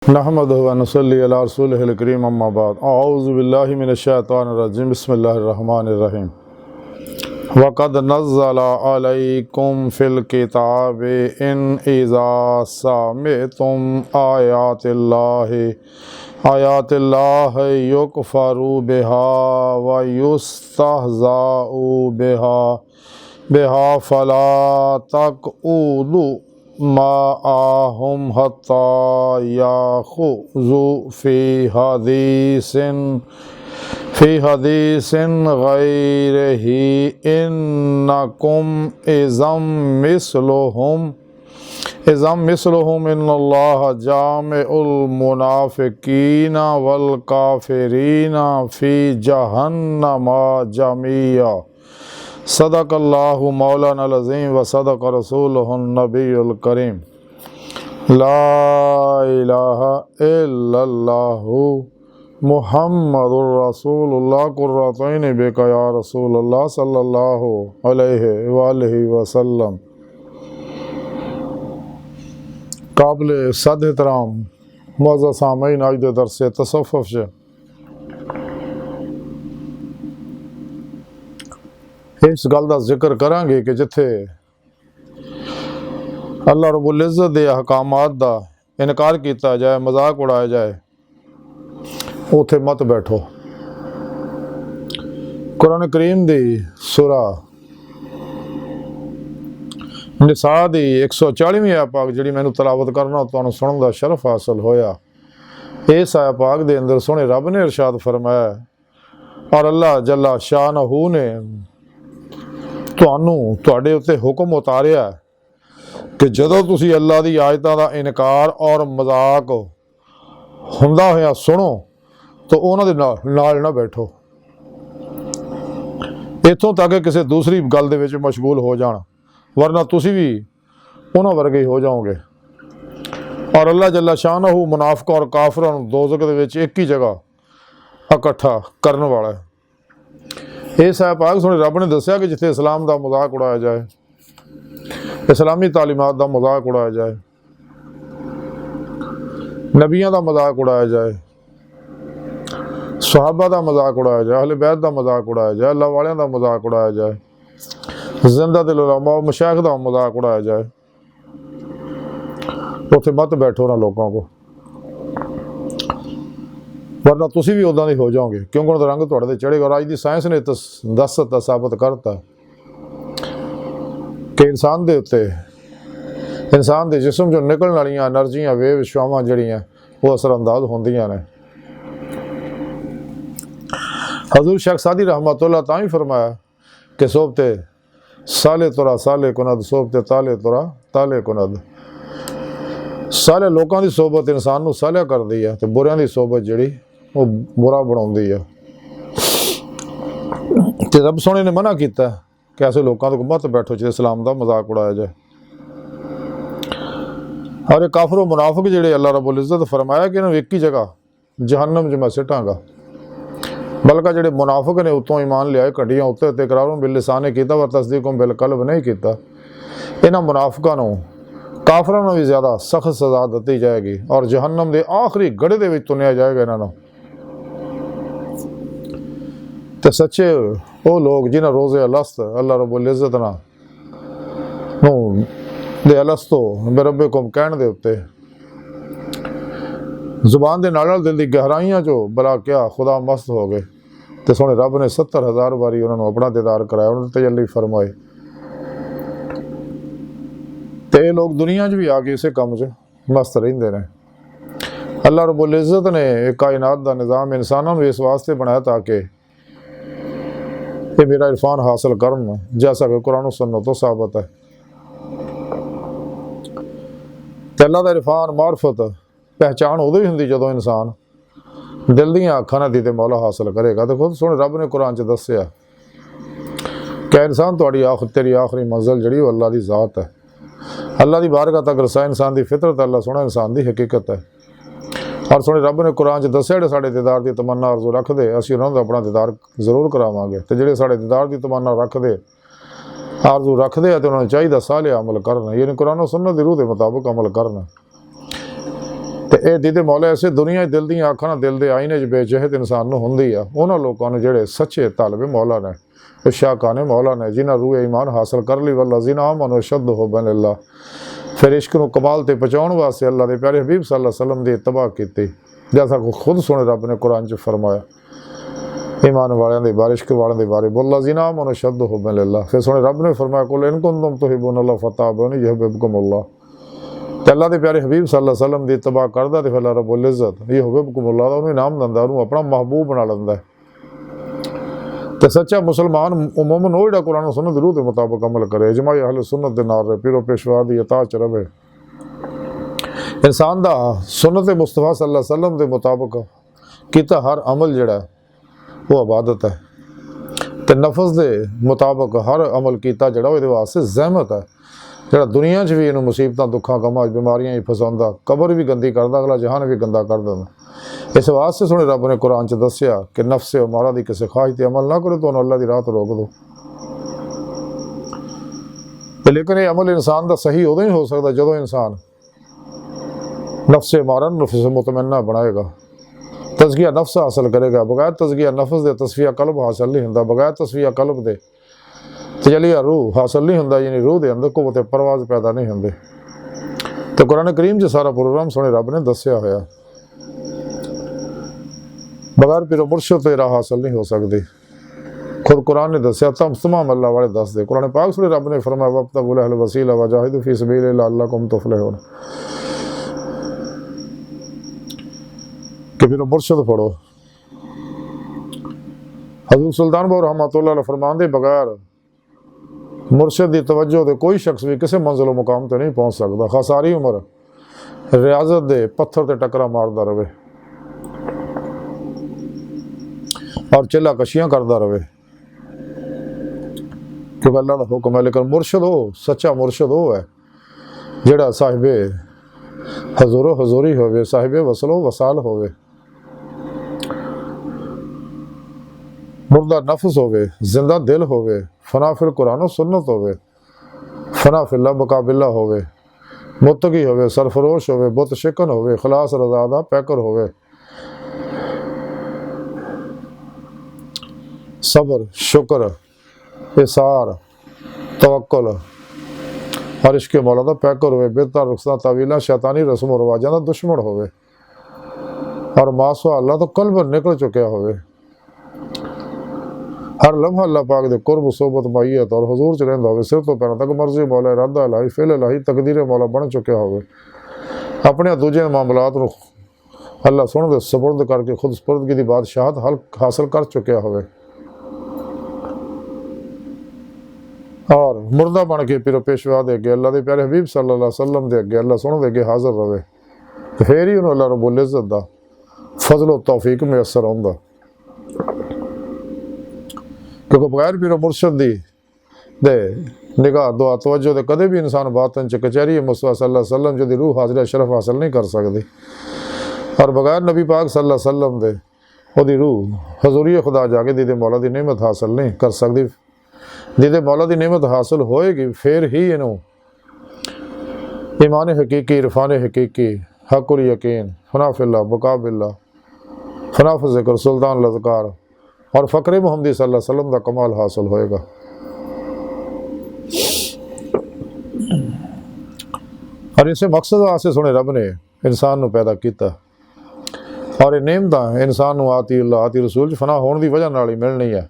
नहमदुहु व नसल्ली अला रसूलिहिल करीम अम्मा बाद अऊज़ु बिल्लाहि मिनश शैतानिर रजीम बिस्मिल्लाहिर रहमानिर रहीम वक़द नज़्ज़ला अलैकुम फ़िल किताबि इन इज़ा समिअ्तुम आयातिल्लाहि युकफ़रु बिहा व युस्तहज़ाउ बिहा फ़ला तक़ऊदु माअहुम हत्ता याख़ुज़ू फ़ी हदीसिन ग़ैरिही इन्नकुम इज़म मिस्लुहुम इन्नल्लाह जामिउल मुनाफ़िक़ीना वल काफ़िरीना फ़ी जहन्नम जमीआ। सदक़ल्लाहु मौलानाल अज़ीम व सदक़ रसूलुहुन नबियुल करीम। ला इलाहा इल्लल्लाहु मुहम्मदुर रसूलुल्लाह कुर्रतैन बिका या रसूलल्लाह सल्लल्लाहु अलैहि वालिहि वसल्लम। काबिल सद एहतराम मुअज़्ज़ज़ सामीन, आज दे दर्स तसव्वुफ़ से इस गल का जिक्र करांगे कि जिथे अल्लाह रब्बुल इज़्ज़त दे अहकामात का इनकार किया जाए, मजाक उड़ाया जाए, उथे मत बैठो। कुरान करीम दी सूरा निसा दी 140वीं आया पाक जिहड़ी मैनू तलावत करना तुहानू सुनन दा शरफ हासिल होया। इस आया पाक दे अंदर सोहने रब ने इरशाद फरमाया और अल्लाह जल्ला शानहू ने तुहानू तुहाडे उत्ते हुक्म उतारिया कि जदों तुसी अल्लाह दी आयतां दा इनकार और मजाक हुंदा होया सुनो तो उन्हां दे नाल ना बैठो। इत्थों तक किसी दूसरी गल दे विच मशगूल हो जाण, वरना तुसी भी उन्हां वर्गे हो जाओगे। और अल्लाह जल्ला शानहू मुनाफिक और काफिरां नूं दोज़ख दे विच एक ही जगह इकट्ठा करन वाला है। इस आया पाक सुने रब ने दस्सिया कि जिथे इस्लाम का मजाक उड़ाया जाए, इस्लामी तालीमात का मजाक उड़ाया जाए, नबियां का मजाक उड़ाया जाए, सहाबा का मजाक उड़ाया जाए, अहले बैत का मजाक उड़ाया जाए, अल्लाह वालियां का मजाक उड़ाया जाए, जिंदा दिल उलमा मशाइख का मजाक उड़ाया जाए, उत्थे मत बैठो ना लोगों को, वरना तुसी भी उदां दे हो जाओगे, क्योंकि उन्हां दा रंग तुहाडे ते चढ़ेगा। और अज दी साइंस ने दस्सत साबित करता कि इंसान दे उत्ते इंसान दे जिस्म जो निकलण वालियां एनर्जियां वेव विश्वावां जिहड़ियां वो असरअंदाज होंदियां ने। हजूर शेख सादी रहमतुल्लाह तां ही फरमाया कि सोबते साले तुरा साले कुनद, सोबते ताले तुरा ताले कुनद। साले लोगों की सोबत इंसान नूं सालिया करदी है, तो बुरियां की सोबत जिहड़ी वो बुरा बनाउंदी है। ते रब सोहणे ने मना किया कि ऐसे लोगों को मत बैठो जिहदे इस्लाम का मजाक उड़ाया जाए। और एक काफिर मुनाफिक जिहड़े अल्लाह रब्बुल इज़्ज़त फरमाया कि इन्हां एक ही जगह जहन्नम च मैं सिटांगा। बल्कि जिहड़े मुनाफिक ने उत्तों ईमान लिया घटिया उत्ते इकरार बिल लिसान किया व तस्दीक बिल कल्ब नहीं किया, इन्हां मुनाफिकां नूं काफिरां नूं भी ज़्यादा सख्त सज़ा दी जाएगी और जहन्नम के आखिरी गड़े दे विच तुनिया जाएगा। इन्हां नूं ते सच्चे वो लोग जिन्हां रोज़े अलस्त अल्लाह रब्बुल इज़्ज़त दे अलस्तो बिरब्बिकुम कहण दे उत्ते जुबान दे नाल दिल दी गहराइयां चो भला क्या खुदा मस्त हो गए, तो सोहणे रब ने 70,000 बारी उन्होंने अपना दीदार कराया, उन्होंने तजल्ली फरमाए। तो ये लोग दुनिया भी आ गए इसे कम च मस्त रहिंदे ने। अल्लाह रब्बुल इज़्ज़त ने एक कायनात का निज़ाम इंसानों को इस वास्ते बनाया ताकि ये मेरा इरफान हासिल करन, जैसा कि कुरान और सुन्नत तो साबित है। ते अल्लाह दा इरफान मार्फत पहचान उदों ही हुंदी जदों इंसान दिल दीआं अखां नाल दीदे मौला हासिल करेगा। तो खुद सुन रब ने कुरान च दस्सिया क्या इंसान तेरी आखिरी मंजिल जिहड़ी अल्लाह की ज़ात है। अल्लाह की बारगाह तक रसा इंसान की फितरत, अल्लाह सोहना इंसान की हकीकत है। और सोहने रब ने कुरान च दस्सिया जिहड़े साडे दीदार की तमन्ना आरजू रखदे असीं उन्हां नूं अपना दीदार जरूर करावांगे, ते जिहड़े साडे दीदार की तमन्ना रखदे आरजू रखते हैं तो उन्होंने चाहिए साले अमल करना, यानी कुरान और सुन्नत की रूह के मुताबिक अमल करना। ਤੇ ਇਹ ਦੀਦੇ ਮੌਲਾ ਐਸੇ ਦੁਨੀਆ 'ਚ ਦਿਲ ਦੀਆਂ ਅੱਖਾਂ ਨਾਲ ਦਿਲ ਦੇ ਆਈਨੇ 'ਚ ਬੇਜਹਿਦ ਇਨਸਾਨ ਨੂੰ ਹੁੰਦੀ ਆ ਉਹਨਾਂ ਲੋਕਾਂ ਨੂੰ ਜਿਹੜੇ ਸੱਚੇ ਤਾਲਬੇ ਮੌਲਾ ਨੇ, ਇਸ਼ਾਕਾਨੇ ਮੌਲਾ ਨੇ, ਜਿਨ੍ਹਾਂ ਰੂਹ ਈਮਾਨ ਹਾਸਲ ਕਰ ਲਈ ਵੱਲਾ ਜਿਨਾ ਮਨ ਅਸ਼ਦ ਹੋ ਬਨ ਅੱਲਾ, ਫਿਰ ਇਸ਼ਕ ਨੂੰ ਕਮਾਲ ਤੇ ਪਹੁੰਚਾਉਣ ਵਾਸਤੇ ਅੱਲਾ ਦੇ ਪਿਆਰੇ ਹਬੀਬ ਸੱਲੱਲਾਹੁ अलैहि वसल्लम ਦੀ ਇਤਬਾ ਕੀਤੀ। जैसा को खुद सुने रब ने कुरान च फरमाया ईमान वालों के बारे, इश्क वालों के बारे, बोला जिना मन शब्द हो बिल्ला। फिर सुने रब ने फरमाया कुल इन कुंतुम तुहिब्बून अल्लाह फत्ताबिऊनी युहब्बिबकुमुल्लाह। ते अल्लाह के प्यारे हबीब सल्लल्लाहु अलैहि वसल्लम की इत्तबा करदा ते फिर रब्बुल इज्जत युहब्बिबकुमुल्लाह दा उन्हें इनाम दिंदा, उन्हें अपना महबूब बना लैंदा। ते सच्चा मुसलमान उमूमन वो जिहड़ा कुरान सुन्नत रूह के मुताबिक अमल करे, इजमाई अहले सुन्नत दे नाल रहे, पीरो पेशवा दी इताअत च रहे। इंसान दा सुन्नत मुस्तफा सल्लल्लाहु अलैहि वसल्लम के मुताबिक किता हर अमल जिहड़ा वो इबादत है, तो नफस के मुताबिक हर अमल किया जिहड़ा वो वास्ते ज़हमत है। जिहड़ा दुनिया च भी इन्हूं मुसीबतां दुखां गमां बीमारियां ही फसाउंदा, कबर भी गंदी करदा, अगला जहान भी गंदा कर दिंदा। इस वास्ते सुने रब ने कुरान च दस्सिया कि नफ्स मारा दी किसी ख्वाहिश ते अमल ना करो, तो अल्लाह की राह तो रोक दो। लेकिन ये अमल इंसान का सही उदों ही हो सकता जदों इंसान नफ्स मारा नफ्स मुतमन्ना बनाएगा, तज़किया नफ्स हासिल करेगा। बगैर तज़किया नफ्स दे तस्फिया कल्ब हासिल नहीं होंदा, बगैर तस्फिया कल्ब दे तजलिया रूह हासिल नहीं होंदा, यानी रूह के अंदर कुव्वत परवाज़ पैदा नहीं होंदी। तो कुरान करीम च सारा प्रोग्राम सुने रब ने दस्सिया होया। बगैर पिरो मुर्शद तो राह हासिल नहीं हो सकती। खुद कुरान ने दस्सिया, तमाम अल्लाह वाले दस दे। कुरान पाक सुने रब ने फरमाया वब्तगू लहुल वसीला वजाहिदू फी सबीलिल्लाह लअल्लकुम तुफलिहून, कि फिर मुर्शद पढ़ो। हज़रत सुल्तान बाहू रहमतुल्लाह अलैह फरमांदे बगैर मुर्शद की तवज्जो दे कोई शख्स भी किसी मंजिल मुकाम पर नहीं पहुँच सकता। खास सारी उम्र रियाजत दे पत्थर ते टकरा मारदा रहे और चिल्ला कशियां करता रहे, क्योंकि अल्लाह का हुक्म है। लेकिन मुर्शद हो, सच्चा मुर्शद हो है जिहड़ा साहिबे हजूरो हजूरी होवे, साहिबे वसलो वसाल होवे, मुर्दा नफ्स होवे, जिंदा दिल होवे, फना फिल कुरान सुन्नत होवे, फना फिल्ला मुकाबिला होवे, मुत्तकी होवे, सरफरोश होवे, बुत शिकन होवे, खलास रजादा पैकर होवे, सब्र शुक्र इसार तवक्कुल और इश्क मौला दा पैकर होवे, बेहतर रुखसा तवीला शैतानी रस्म रवाजा का दुश्मन होवे और मासवा अल्लाह तो कल्ब निकल चुका होवे। हर लम्हा अल्लाह पाक दे कुर्ब सोबत माइयत और हुजूर च रहिंदा होवे, सिर तो पैरों तक मर्जी मौला इरादा इलाही फेल इलाही तकदीर मौला बन चुका होवे। अपने दूजे मामलात नूं अल्लाह सुन दे सपुर्द करके खुद सपुर्दगी दी बादशाहत हल हासिल कर चुका होवे और मुर्दा बन के पिरो पेशवा दे अगे अल्लाह के प्यारे हबीब सल्लल्लाहु अलैहि वसल्लम दे अगे अल्लाह सुन दे अगे हाजिर रहे, तो फिर ही उन्होंने अल्लाह रब्बुल इज्जत दा फजलो तौफीक मैसर आउंदा। क्योंकि बगैर पिरो मुर्शद दी दे निगाह दुआ तवज्जो दे कदे भी इंसान बातन च कचहरी मुस्तफा सल्लल्लाहु अलैहि वसल्लम जी रूह हाजिर शरफ हासिल नहीं कर सकती और बगैर नबी पाक सल्लल्लाहु अलैहि वसल्लम दे ओदी रूह हजूरी खुदा जाके दीदे मौला दी नेमत हासिल नहीं कर सकती। जिदे मौला की नेमत हासिल होएगी फिर ही इनू ईमान हकीकी, इरफान हकीकी, हकुल यकीन, फनाफिल्ला मुकाबिल्ला, फनाफ ज़िक्र, सुल्तान लज़कार और फ़क्र मुहम्मदी सल्लल्लाहु अलैहि वसल्लम का कमाल हासिल होएगा। और इसे मकसद वास्ते सुने रब ने इंसान नू पैदा किया और ये नेमत इंसान नू आती अल्लाह आती रसूल फना होने की वजह नाल ही मिलनी है।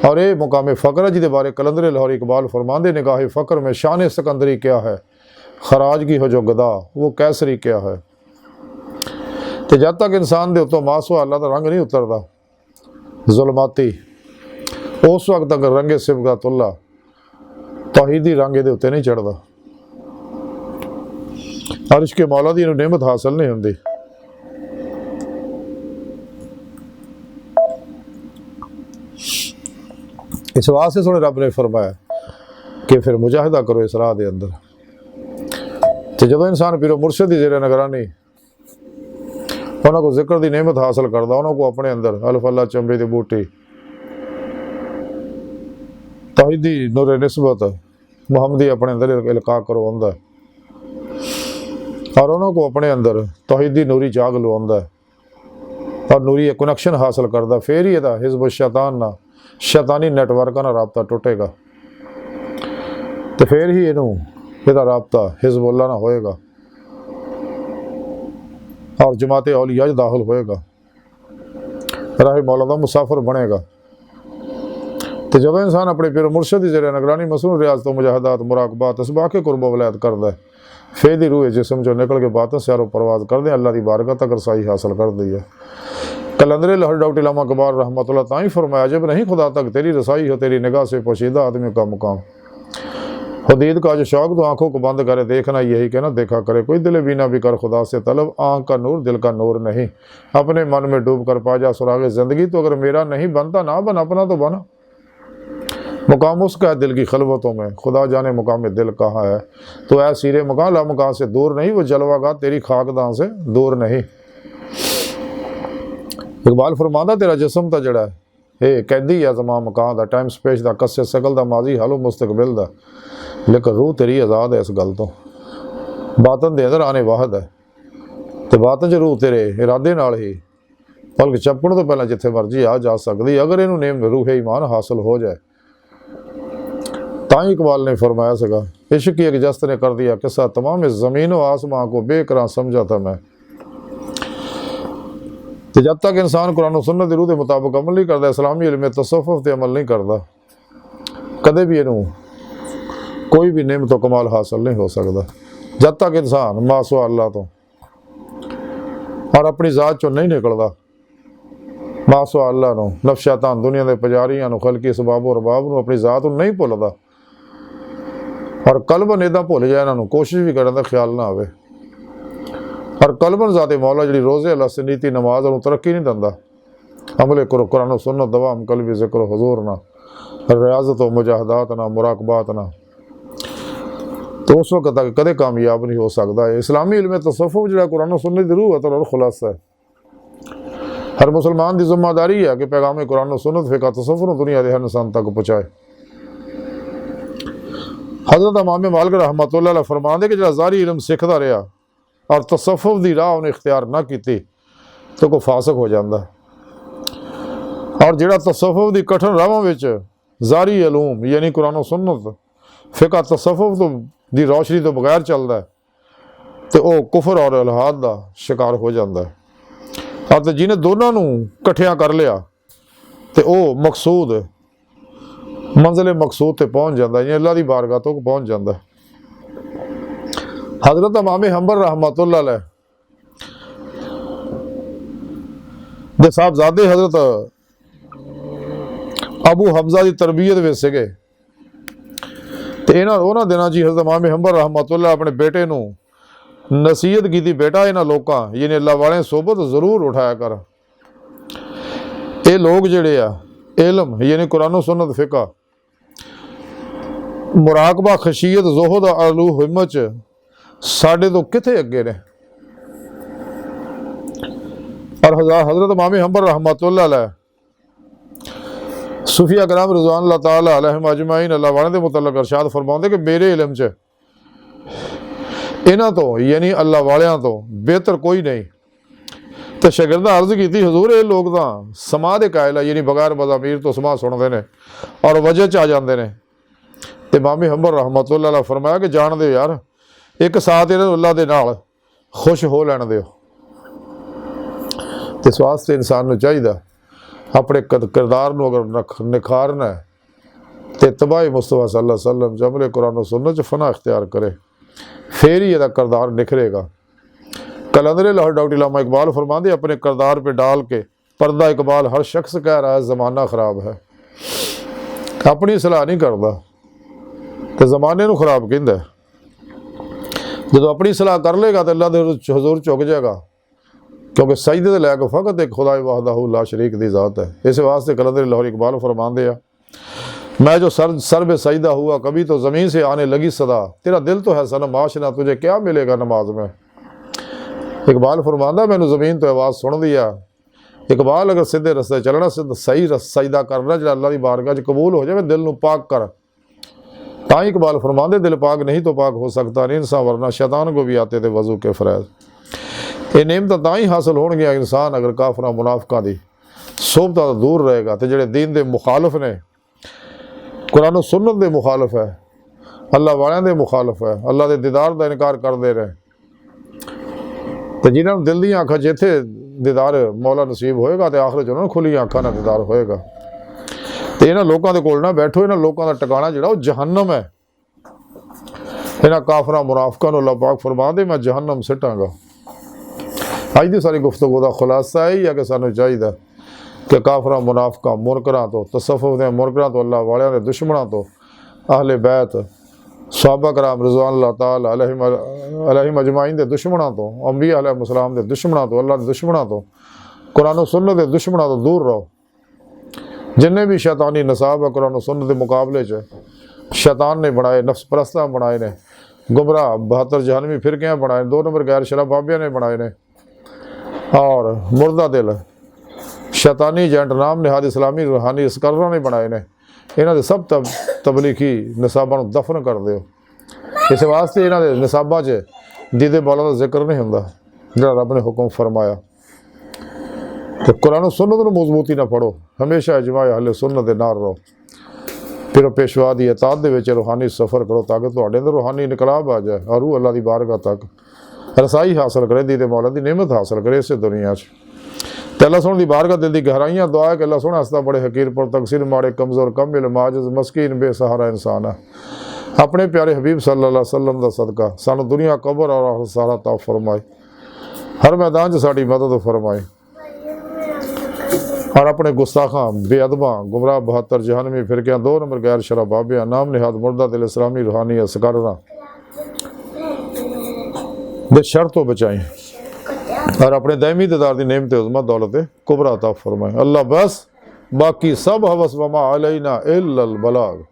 और ये मुकाम फ़क्र जिदे बारे कलंदर लाहौर इकबाल फरमांदे निगाह फ़क्र में शान सिकंदरी क्या है, खराज की हो जो गदा वो कैसरी क्या है। तो जब तक इंसान के उत्तों मासवा अल्लाह का रंग नहीं उतरता जुलमाती, उस वक्त तक रंगे सिबगतुल्लाह तौहीदी रंग ये उत्ते नहीं चढ़ता और इसके मौला दी नेमत हासिल नहीं होंदी। इस वास्ते सुने रब ने फरमाया कि फिर मुजाहिदा करो इस राह के अंदर। तो जो इंसान पीरो मुर्शद की जेरे निगरानी उन्होंने जिक्र की नेमत हासिल करता, उन्होंने अपने अंदर अल्फ अल्लाह चंबे की बूटी तौहीदी नूरे निस्बत मुहम्मदी अपने अंदर इल्का करवांदा और उन्होंने अपने अंदर तौहीदी नूरी जाग लवांदा है और नूरी कनैक्शन हासिल करता, फिर ही यदा हिज़्ब शैतान ना शैतानी नैटवर्क ना रबता टुटेगा, तो फिर ही यदा रबता हिज़्बुल्लाह ना होएगा और जमात औलिया दाखिल होएगा, राह मौला दा मुसाफिर बनेगा। तो जो इंसान अपने पीर मुर्शद की ज़रिए निगरानी मसनून रियाज़त मुजाहदात मुराकबात इसबाक कुर्ब वलायत करता है, फिर ही रूह जिसम जो निकल के बातें सैरो परवाज कर दें, अल्लाह की बारगाह तक रसाई हासिल कर दी है। कलंदर लाहौर डॉक्टर इलामा कबार रहमतुल्लाह ताई फरमाया, जब नहीं खुदा तक तेरी रसाई हो, तेरी निगाह से पोशीदा आदमी का मुकाम। हदीद का जो शौक तो आंखों को बंद करे देखना, यही कहना देखा करे, कोई दिल बीना भी कर खुदा से तलब, आँख का नूर दिल का नूर नहीं, अपने मन में डूब कर पा जा सुराग ज़िंदगी, तो अगर मेरा नहीं बनता ना बन, अपना तो बना। मुकाम उसका है दिल की खलवतों में, खुदा जाने मुकाम दिल कहाँ है, तो ऐ सीरे मकान ला मकान से दूर नहीं, वो जलवागा तेरी खाकदां से दूर नहीं। इकबाल फरमांदा तेरा जिस्म तो जड़ा है कैदी है तमाम मकान का, टाइम स्पेस का, कस्से सकल का, माजी हालो मुस्तकबिल का, लेकिन रूह तेरी आज़ाद है इस गल तो, बातन दे अंदर आने वाहद है, तो बातन च रूह तेरे इरादे नाल ही पलक चपण तो पहले जिथे मर्जी आ जा सकती, अगर इनू नेम रूह ईमान हासिल हो जाए। ताई इकबाल ने फरमाया सगा, इश्क की एक जस्त ने कर दिया किस्सा, तमाम इस ज़मीन व आसमां को बेकरां समझा था मैं। तो जब तक इंसान कुरान सुन्नत दी रूह के मुताबिक अमल नहीं करता, इस्लामी इल्म तसव्वुफ ते अमल नहीं करता, कदे भी इनू कोई भी नेमत तो कमाल हासिल नहीं हो सकता। जब तक इंसान मासवा अल्लाह तो और अपनी ज़ात चो नहीं निकलता, मासवा अल्लाह नू नफ्स शैतान दुनिया के पुजारियां नू खलकी सबाब और रबाब नू अपनी ज़ात नहीं भुलदा, और कलबन इदा भुल जाए, इन्हों कोशिश भी करने का ख्याल ना आवे, और कलबन ज़ाते मौला जी रोज़े अल्लाह सनीति नमाज और तरक्की नहीं दिंदा। अमले करो कुरान सुन्नत दवाम कलबी ज़िक्र हुजूर ना रियाज़त व मुजाहदात ना मुराकबात ना, तो उस वक्त तक कदे कामयाब नहीं हो सकता है। इस्लामी इल्म तसव्वुफ जो कुरान सुन्नत दी रूह है खुलासा है, हर मुसलमान की जिम्मेदारी है कि पैगाम कुरान सुन्नत फ़िक़ह तसव्वुफ दुनिया के हर इंसान तक पहुँचाए। हज़रत इमाम मालिक रहमतुल्लाह अलैह फरमाते कि जो ज़ारी इल्म सीखता रहा और तसव्वुफ की राह उन्हें इख्तियार ना की तो कोई फासिक हो जाता है, और जो तसव्वुफ की कठिन राहों में ज़ारी इलूम यानी कुरान सुन्नत फ़िक़ह तसव्वुफ तो दी रोशनी तो बगैर चलता है, तो वह कुफर और इल्हाद का शिकार हो जाता है। और जिन्हें दोनों कट्ठिया कर लिया तो वह मकसूद मंजिल मकसूद ते पहुँच जाता है, अल्लाह की बारगाह तक पहुँच जाता है। हज़रत इमाम हंबल रहमतुल्लाह अलैह दे साहबजादे हज़रत अबू हमजा की तरबियत में सगे, तो इन्होंने दिनों जी हज़रत इमाम हंबल रहमतुल्लाह अपने बेटे नू नसीहत की, बेटा इन्होंने लोगों यानी अल्लाह वाले सोबत ज़रूर उठाया कर, ये लोग जोड़े आ इलम यानी कुरान सुन्नत फ़िक़ह मुराकबा खशीयत ज़ुहद आलू हिम्मत साढ़े तो किथे अगे ने। और हज़रत इमाम हंबल रहमतुल्लाह अलैह सूफिया कराम रिज़वानुल्लाह ताला अलैहिम अजमाइन अल्लाह वाले के मुतल्लिक़ इरशाद फरमाते कि मेरे इलम च इन्हां तो यानी अल्लाह वालियां तो बेहतर कोई नहीं। तो शागिर्दा अर्ज़ की हजूर ये लोग तो समा दे कायल यानी बगैर मज़ामीर तो समा सुनते हैं और वजह च आ जाते हैं। तो इमाम हंबल रहमतुल्लाह अलैह फरमाया कि जान दो यार, एक साथ इन्होंने अल्लाह के नाल खुश हो लैन दो। तो इस वास्ते इंसान को चाहिए अपने किरदार को अगर निखारना है तो तबाही मुस्तफा सल्लल्लाहु अलैहि वसल्लम जमले कुरान सुन्नत फना इख्तियार करे, फिर ही यदा किरदार निखरेगा। कलंदर लाहौर डॉक्टर इलामा इकबाल फरमाते अपने किरदार पे डाल के पर्दा इकबाल हर शख्स कह रहा है ज़माना ख़राब है, अपनी सलाह नहीं करता तो ज़माने को खराब कहता है। जो अपनी सलाह कर लेगा तो अल्लाह के हजूर झुक जाएगा, क्योंकि सजदे तो लैक फ़कत एक खुदा वाहदा ला शरीक की ज़ात है। इस वास्ते कलंदर लाहौर इकबाल फरमाते हैं मैं जो सर में सजदा हुआ कभी तो ज़मीन से आने लगी सदा, तेरा दिल तो है सनम आशना तुझे क्या मिलेगा नमाज में। इकबाल फरमांदा मैंने ज़मीन तो आवाज़ सुन दिया। इकबाल अगर सीधे रस्ते चलना सही सजदा करना जो अल्लाह की बारगाह कबूल हो जाए, दिल में पाक कर ताई इकबाल फरमाते दिल पाक नहीं तो पाक हो सकता नहीं इंसान, वरना शैतान को भी आते थे वजू के फरैज। ये नेमत ताई हासिल हो गया इंसान अगर काफरा मुनाफिकां दी सोबत तो दूर रहेगा। तो जेडे दीन के मुखालफ ने, कुरान सुन्नत के मुखालफ है, अल्लाह वालियां दे मुखालफ है, अल्लाह के दीदार का इनकार करते रहे, तो जिन्होंने दिल दी अखां जिथे दीदार मौला नसीब होएगा तो आखिर च उन्होंने खुली अखां नाल दीदार होएगा। तो इन्होंने लोगों के कोल ना बैठो, इन्होंने लोगों का टिकाणा जिहड़ा वो जहन्नम है। इन्होंने काफरा मुनाफिकां नूं अल्लाह पाक फरमांदे मैं जहन्नम सिटांगा। अज की सारी गुफ्तगू का खुलासा यही है कि सानूं चाहिए कि काफरा मुनाफिकां मुनकरां तो, तसव्वुफ दे मुनकरां तो, अल्लाह वालियां दे दुश्मनां तो, अहले बैत सहाबा कराम रिज़वानुल्लाह ताला अलैहिम अजमाइन दे दुश्मनां तो, अंबिया अलैहिस्सलाम दे दुश्मनां तो, अल्लाह दे दुश्मनां तो, कुरान और सुन्नत दे दुश्मनां तो दूर रहो। जिन्ने भी शैतानी नसाब है कुरान और सुन्नत के मुकाबले च शैतान ने बनाए, नफ्स परस्तां बनाए ने, गुमराह 72 जहनवी फिरकियां बनाए, 2 नंबर गैर शरा बाबियां ने बनाए ने, और मुर्दा दिल शैतानी एजेंट नाम निहाद इस्लामी रूहानी स्कलरां ने बनाए ने। इन्हां दे सब तबलीगी निसाबां नूं दफन कर दिओ। इस वास्ते इन्हां दे निसाबां च दीदे मौला का जिक्र नहीं हुंदा जिहड़ा रब ने हुक्म फरमाया। तो कुरान सुन्नत नूं मजबूती ना पढ़ो, हमेशा इजमाए अहले सुन्नत दे नाल रहो, फिर पेशवा की इताअत दे विच रूहानी सफ़र करो ताकि तुहाडे अंदर रूहानी इनकलाब आ जाए और रूह अल्लाह की बारगाह तक रसाई हासिल करे, दीदे मौला की नेमत हासिल करे इस दुनिया च। तो अल्लाह सोहणे दी बारगाह दिल दी गहराइयां दुआ है कि अल्लाह सोहना हस्ता बड़े हकीर पर तकसीर माड़े कमज़ोर कमिल माजिज़ मस्कीन बेसहारा इंसान है। अपने प्यारे हबीब सल्लल्लाहु अलैहि वसल्लम का सदका सानू दुनिया कबर और आखिरत सारा ता फरमाए, हर मैदान च साड़ी मदद फरमाए, और अपने गुस्ताखां बेअदबां गुमराह 72 जहनवी फिरकियां 2 नंबर गैर शरा बाबियां नाम निहाद मुर्दा दिल इस्लामी रूहानी असकारां दे शर तो बचाएं, और अपने दायमी दीदार की नेमत उज़्मा दौलत कुबरा अता फरमाए। अल्लाह बस बाकी सब हवस वमा अलैना इल्लल बलाग।